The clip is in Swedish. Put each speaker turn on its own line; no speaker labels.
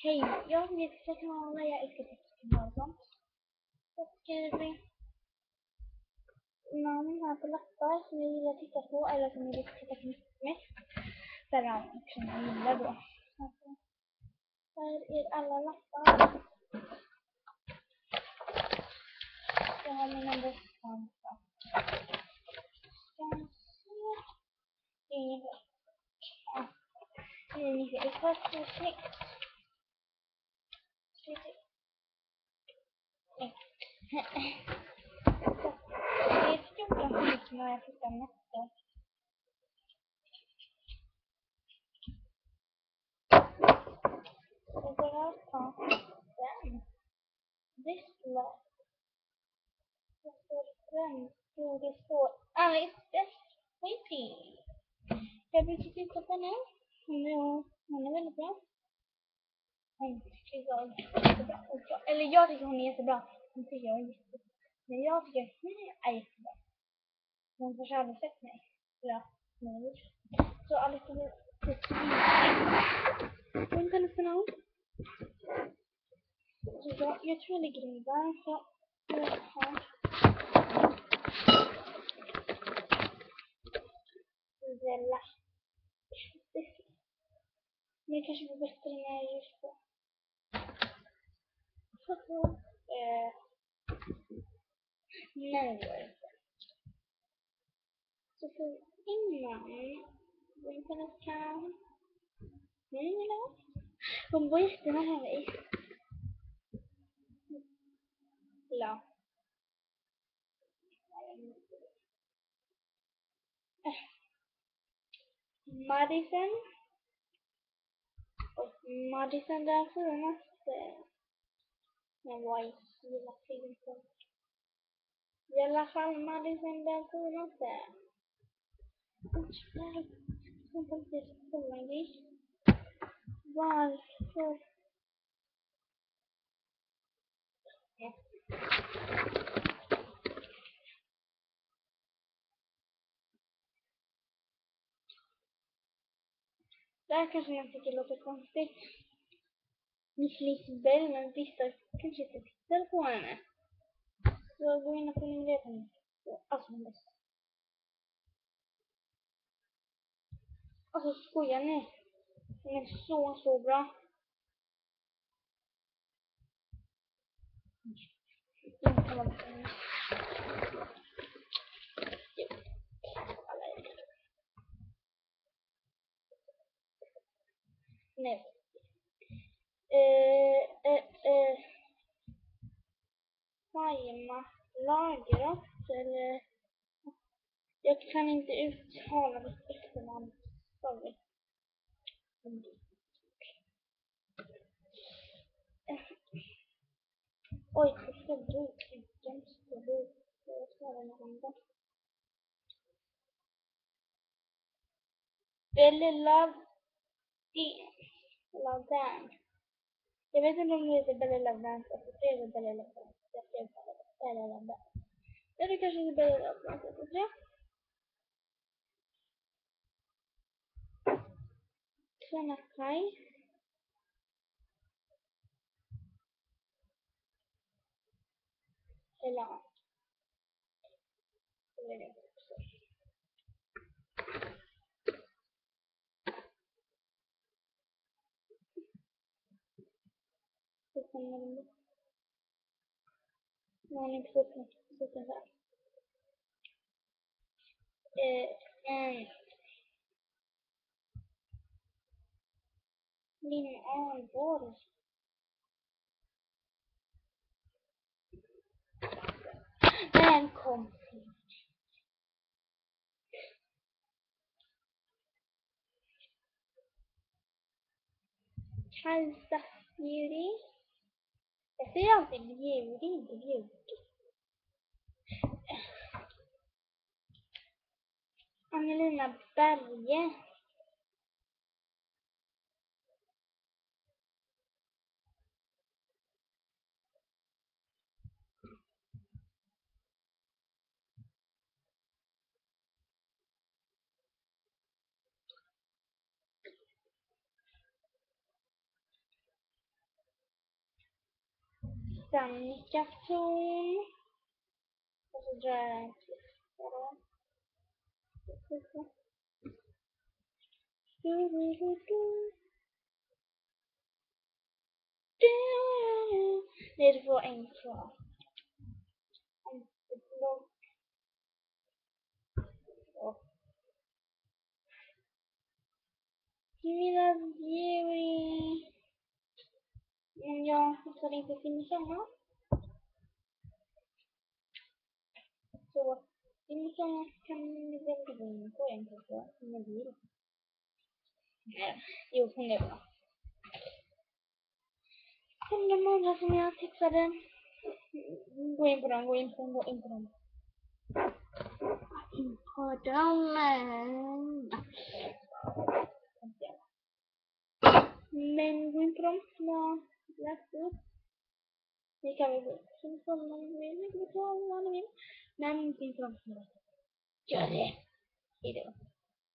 Hej, jag heter Kanala, jag älskar textkanalen. Jag skriver namn här på lappar som ni vill titta på eller som ni vill titta på mest. Där är namn som ni gillar då. Här är alla lappar. Jag har mina bästa. Det är ni ser, det är först och snyggt. Det är 14 stycken när jag tittar nästa. Och bara ta den. This love. Det står den. Jo, det står Alice best waiting. Jag brukar titta på den. Hon är väldigt bra. Hon tycker jag är jättebra. Eller jag tycker hon är jättebra. Hon tycker jag är jättebra. Men jag tycker hon är jättebra. Hon har aldrig sett mig. Ja, nej. Så Alice är hon kan öppna upp. Så jag tror jag lägger den där. Så jag har Zella. Men kanske blir bättre när jag just på. Nej, det gör jag inte. Så för innan vi kan ta nej då. Hon var jättenära mig. Ja. Madison. Och Madison där senaste. Men vad är hela tiden så? I alla fall Madison där senaste. Som faktiskt kommer dit. Varför? Ja. Det här kanske jag tycker låter konstigt. Miss Lisbell, men vissa kanske inte tittar på henne. Så gå in och prenumerera på henne. Alltså hon är bäst. Alltså skojar ni? Hon är så bra. Nej. Saima Lagerot eller jag kan inte uttala mitt efternamn. Sorry. Oj, det ska bli jag ska ha den andra. Belle Ladan. Jag vet inte om det heter Belle Ladan. Jag skrev Belle Ladan. Jag skrev Belle Ladan. Eller kanske inte Belle Ladan. Tjena Kai. Eller ja. Det är det också. Så kommer den bort. Nu har ni inte fått något. Så kan jag Min Alborg. Den kom. Kalsa Beauty. Jag säger alltid beauty, inte beauty. Angelina Berge. Samskaftun. Och så drar jag en sista då. Nej, det får en kvar. Antiblock. Och Mira Jerry. Jag hittar inte finisharna. Så finisharna kan vi väl gå in på en kanske. Om jag vill. Jo, hon är bra. Sen de andra som jag tipsade. Gå in på dem, gå in på dem, gå in på dem. In på dem. Men gå in på dem som jag läste upp. Det kan vi gå som sådana vill. Men gå in på dem som jag läste upp. Gör det. Hejdå.